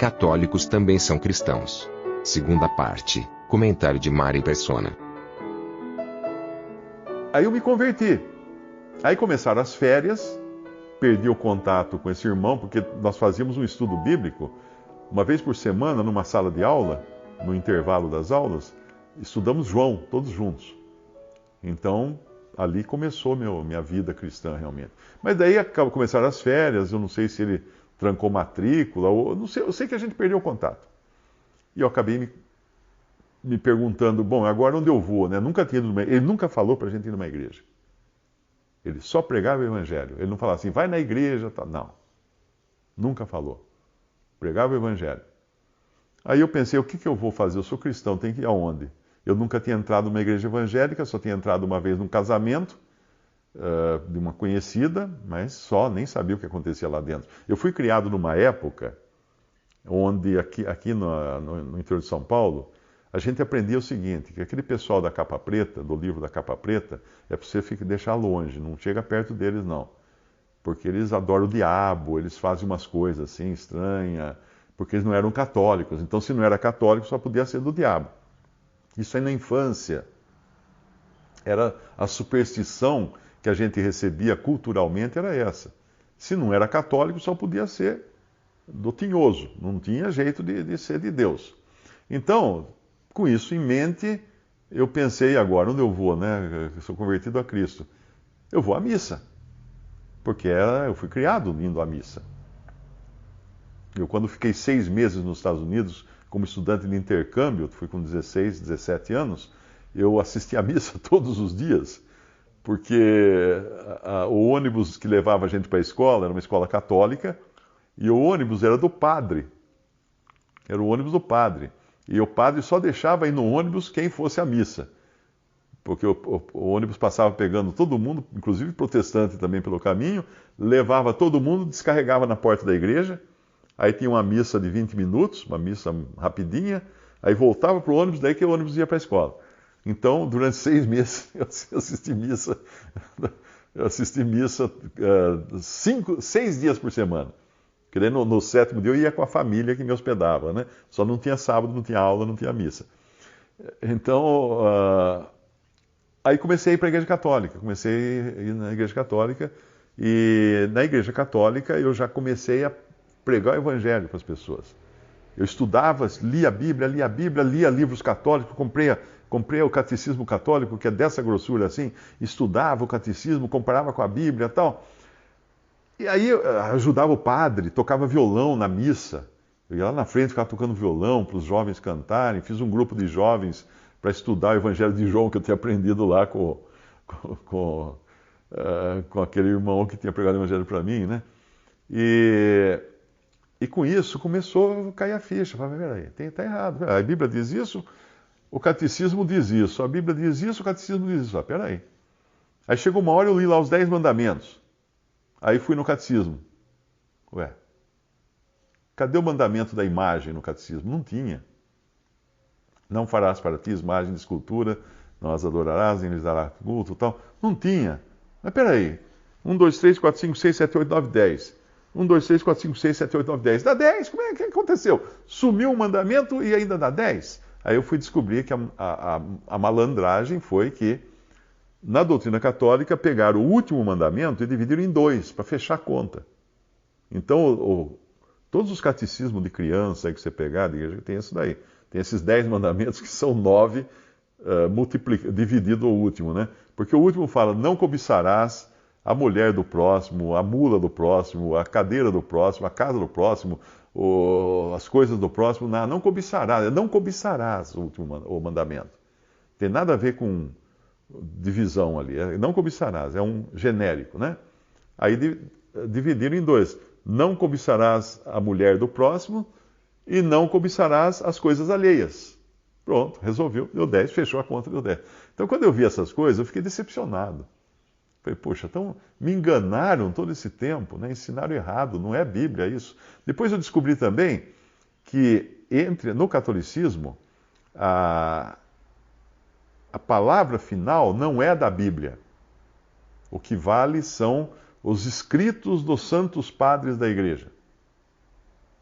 católicos também são cristãos. Segunda parte, comentário de Mari Persona. Aí eu me converti. Aí começaram as férias, perdi o contato com esse irmão, porque nós fazíamos um estudo bíblico, uma vez por semana, numa sala de aula, no intervalo das aulas, estudamos João, todos juntos. Então, ali começou minha vida cristã, realmente. Mas daí começaram as férias, eu não sei se ele trancou matrícula, ou não sei, eu sei que a gente perdeu o contato. E eu acabei me perguntando, bom, agora onde eu vou, né? Nunca tinha ido ele nunca falou para a gente ir numa igreja. Ele só pregava o evangelho. Ele não falava assim, vai na igreja, tá? Não. Nunca falou. Pregava o evangelho. Aí eu pensei, o que eu vou fazer? Eu sou cristão, tem que ir aonde? Eu nunca tinha entrado numa igreja evangélica, só tinha entrado uma vez num casamento de uma conhecida, mas só, nem sabia o que acontecia lá dentro. Eu fui criado numa época onde, aqui no interior de São Paulo, a gente aprendia o seguinte, que aquele pessoal da capa preta, do livro da capa preta, é para você deixar longe, não chega perto deles não. Porque eles adoram o diabo, eles fazem umas coisas assim estranhas, porque eles não eram católicos. Então, se não era católico, só podia ser do diabo. Isso aí na infância. Era a superstição que a gente recebia culturalmente, era essa. Se não era católico, só podia ser do tinhoso. Não tinha jeito de ser de Deus. Então, com isso em mente, eu pensei agora, onde eu vou, né? Eu sou convertido a Cristo. Eu vou à missa. Porque eu fui criado indo à missa. Eu, quando fiquei 6 meses nos Estados Unidos, como estudante de intercâmbio, fui com 16, 17 anos, eu assisti à missa todos os dias, porque o ônibus que levava a gente para a escola era uma escola católica, e o ônibus era do padre. Era o ônibus do padre. E o padre só deixava ir no ônibus quem fosse à missa. Porque o ônibus passava pegando todo mundo, inclusive protestante também pelo caminho, levava todo mundo, descarregava na porta da igreja, aí tinha uma missa de 20 minutos, uma missa rapidinha, aí voltava para o ônibus, daí que o ônibus ia para a escola. Então, durante 6 meses, eu assisti missa, 6 dias por semana. Porque daí no 7º dia eu ia com a família que me hospedava, né? Só não tinha sábado, não tinha aula, não tinha missa. Então, aí comecei a ir para a Igreja Católica. Comecei a ir na Igreja Católica. E na Igreja Católica eu já comecei a pregar o Evangelho para as pessoas. Eu estudava, lia a Bíblia, lia livros católicos, comprei o Catecismo Católico, que é dessa grossura assim, estudava o Catecismo, comparava com a Bíblia e tal. E aí eu ajudava o padre, tocava violão na missa. Eu ia lá na frente, ficava tocando violão para os jovens cantarem. Fiz um grupo de jovens para estudar o Evangelho de João, que eu tinha aprendido lá com aquele irmão que tinha pregado o Evangelho para mim, né? E com isso começou a cair a ficha. Eu falei, peraí, tá errado. A Bíblia diz isso, o catecismo diz isso. A Bíblia diz isso, o catecismo diz isso. Peraí. Aí chegou uma hora, eu li lá os 10 mandamentos. Aí fui no catecismo. Ué, cadê o mandamento da imagem no catecismo? Não tinha. Não farás para ti imagem de escultura, não as adorarás, nem lhes darás culto, tal. Não tinha. Mas peraí. 1, 2, 3, 4, 5, 6, 7, 8, 9, 10. 1, 2, 3, 4, 5, 6, 7, 8, 9, 10. Dá 10? Como é que aconteceu? Sumiu o mandamento e ainda dá 10? Aí eu fui descobrir que a malandragem foi que, na doutrina católica, pegaram o último mandamento e dividiram em 2, para fechar a conta. Então, todos os catecismos de criança aí que você pegar, tem isso daí. Tem esses 10 mandamentos que são 9 dividido o último, né? Porque o último fala, não cobiçarás a mulher do próximo, a mula do próximo, a cadeira do próximo, a casa do próximo, as coisas do próximo, não cobiçarás o mandamento. Tem nada a ver com divisão ali, não cobiçarás, é um genérico, né? Aí dividiram em 2, não cobiçarás a mulher do próximo e não cobiçarás as coisas alheias. Pronto, resolveu, deu 10, fechou a conta, deu 10. Então quando eu vi essas coisas, eu fiquei decepcionado. Falei, poxa, então me enganaram todo esse tempo, né? Ensinaram errado, não é Bíblia isso. Depois eu descobri também que no catolicismo, a palavra final não é da Bíblia. O que vale são os escritos dos santos padres da igreja.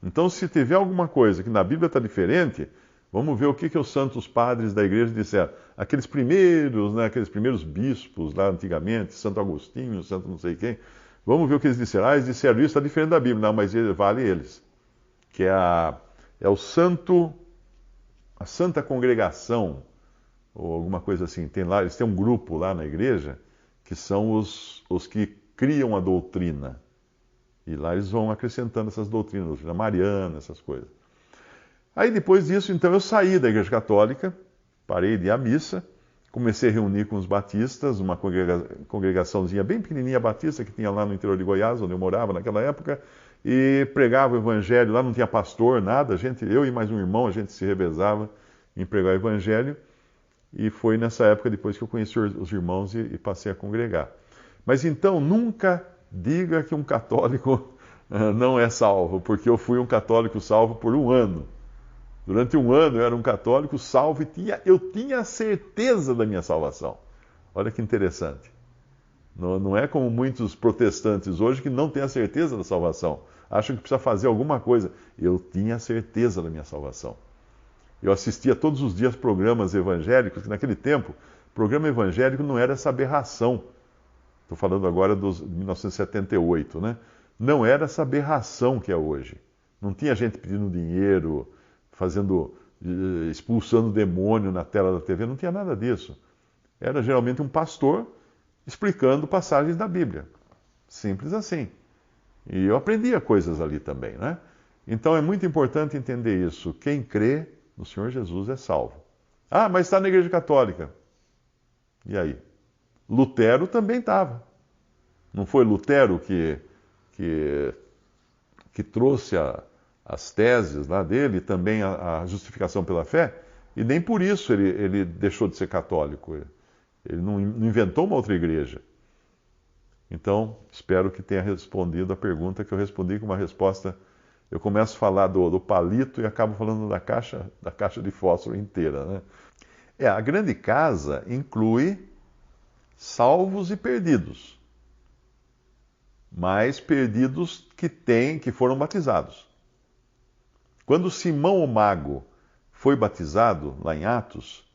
Então, se tiver alguma coisa que na Bíblia está diferente, vamos ver o que os santos padres da igreja disseram. Aqueles primeiros, né, aqueles primeiros bispos lá antigamente, Santo Agostinho, Santo não sei quem, vamos ver o que eles disseram. Ah, eles disseram isso, está diferente da Bíblia. Não, mas vale eles. Que é o santo, a Santa Congregação, ou alguma coisa assim. Tem lá, eles têm um grupo lá na igreja, que são os que criam a doutrina. E lá eles vão acrescentando essas doutrinas, doutrina mariana, essas coisas. Aí depois disso, então, eu saí da Igreja Católica, parei de ir à missa, comecei a reunir com os batistas, uma congregaçãozinha bem pequenininha batista que tinha lá no interior de Goiás, onde eu morava naquela época, e pregava o evangelho. Lá não tinha pastor, nada, eu e mais um irmão, a gente se revezava em pregar o evangelho, e foi nessa época depois que eu conheci os irmãos e passei a congregar. Mas então, nunca diga que um católico não é salvo, porque eu fui um católico salvo por um ano. Durante um ano eu era um católico salvo e eu tinha certeza da minha salvação. Olha que interessante. Não é como muitos protestantes hoje que não têm a certeza da salvação. Acham que precisa fazer alguma coisa. Eu tinha certeza da minha salvação. Eu assistia todos os dias programas evangélicos, que naquele tempo, programa evangélico não era essa aberração. Estou falando agora de 1978, né? Não era essa aberração que é hoje. Não tinha gente pedindo dinheiro, expulsando demônio na tela da TV, não tinha nada disso. Era geralmente um pastor explicando passagens da Bíblia. Simples assim. E eu aprendia coisas ali também, né? Então é muito importante entender isso. Quem crê no Senhor Jesus é salvo. Ah, mas está na Igreja Católica. E aí? Lutero também estava. Não foi Lutero que trouxe as teses lá dele, também a justificação pela fé, e nem por isso ele deixou de ser católico. Ele não inventou uma outra igreja. Então, espero que tenha respondido a pergunta que eu respondi com uma resposta. Eu começo a falar do palito e acabo falando da caixa de fósforo inteira, né? A grande casa inclui salvos e perdidos, mas perdidos que foram batizados. Quando Simão o Mago foi batizado, lá em Atos,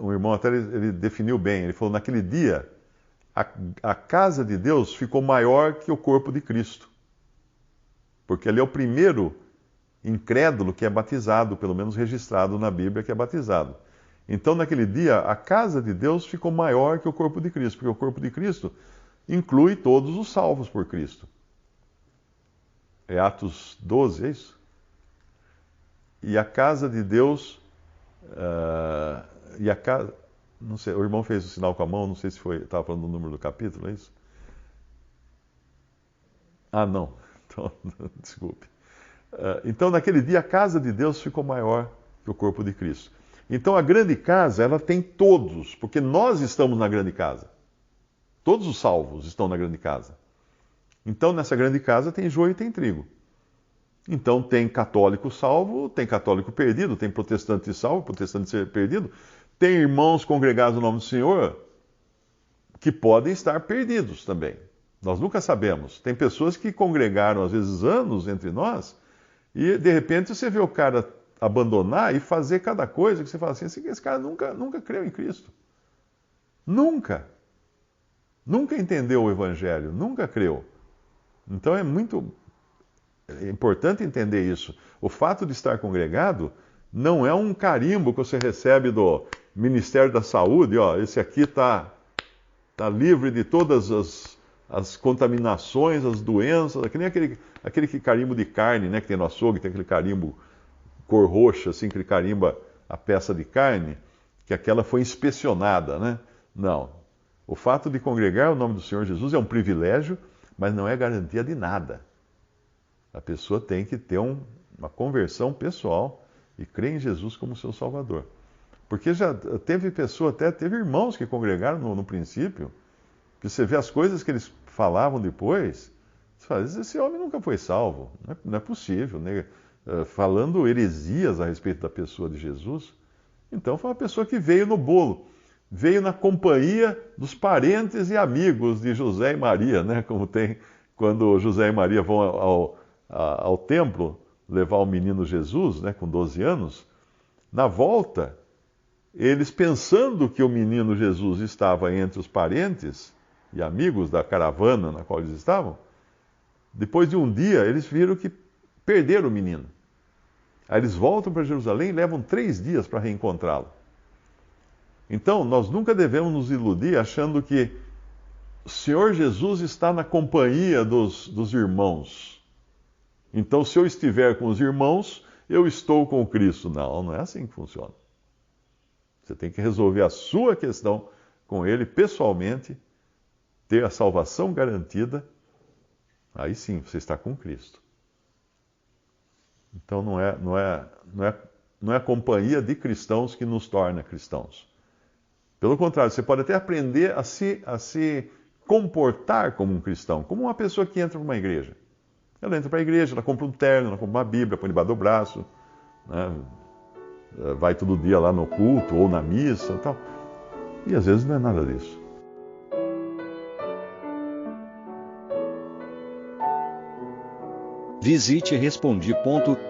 um irmão até ele definiu bem, ele falou, naquele dia, a casa de Deus ficou maior que o corpo de Cristo. Porque ali é o primeiro incrédulo que é batizado, pelo menos registrado na Bíblia que é batizado. Então, naquele dia, a casa de Deus ficou maior que o corpo de Cristo, porque o corpo de Cristo inclui todos os salvos por Cristo. É Atos 12, é isso? E a casa de Deus, não sei, o irmão fez o sinal com a mão, não sei se estava falando do número do capítulo, é isso? Ah, não, então, desculpe. Então, naquele dia, a casa de Deus ficou maior que o corpo de Cristo. Então, a grande casa, ela tem todos, porque nós estamos na grande casa. Todos os salvos estão na grande casa. Então, nessa grande casa tem joio e tem trigo. Então, tem católico salvo, tem católico perdido, tem protestante salvo, protestante perdido. Tem irmãos congregados no nome do Senhor que podem estar perdidos também. Nós nunca sabemos. Tem pessoas que congregaram, às vezes, anos entre nós, e de repente você vê o cara abandonar e fazer cada coisa que você fala assim, esse cara nunca creu em Cristo. Nunca. Nunca entendeu o Evangelho, nunca creu. Então é muito importante entender isso. O fato de estar congregado não é um carimbo que você recebe do Ministério da Saúde, ó, esse aqui tá livre de todas as contaminações, as doenças, que nem aquele carimbo de carne, né, que tem no açougue, tem aquele carimbo cor roxa, assim, que ele carimba a peça de carne, que aquela foi inspecionada, né? Não. O fato de congregar o nome do Senhor Jesus é um privilégio, mas não é garantia de nada. A pessoa tem que ter uma conversão pessoal e crer em Jesus como seu Salvador. Porque já teve teve irmãos que congregaram no princípio, que você vê as coisas que eles falavam depois, você fala, esse homem nunca foi salvo, não é possível, né? Falando heresias a respeito da pessoa de Jesus. Então foi uma pessoa que veio no bolo, veio na companhia dos parentes e amigos de José e Maria, né? Como tem quando José e Maria vão ao templo levar o menino Jesus, né, com 12 anos, na volta, eles pensando que o menino Jesus estava entre os parentes e amigos da caravana na qual eles estavam, depois de um dia, eles viram que perderam o menino. Aí eles voltam para Jerusalém e levam 3 dias para reencontrá-lo. Então, nós nunca devemos nos iludir achando que o Senhor Jesus está na companhia dos irmãos. Então, se eu estiver com os irmãos, eu estou com Cristo. Não, não é assim que funciona. Você tem que resolver a sua questão com Ele pessoalmente, ter a salvação garantida. Aí sim, você está com Cristo. Então não é a companhia de cristãos que nos torna cristãos. Pelo contrário, você pode até aprender a se comportar como um cristão, como uma pessoa que entra para uma igreja. Ela entra para a igreja, ela compra um terno, ela compra uma Bíblia, põe debaixo do braço, né? Vai todo dia lá no culto ou na missa e tal. E às vezes não é nada disso. Visite Respondi.com.br.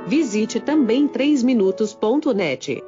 Visite também 3minutos.net.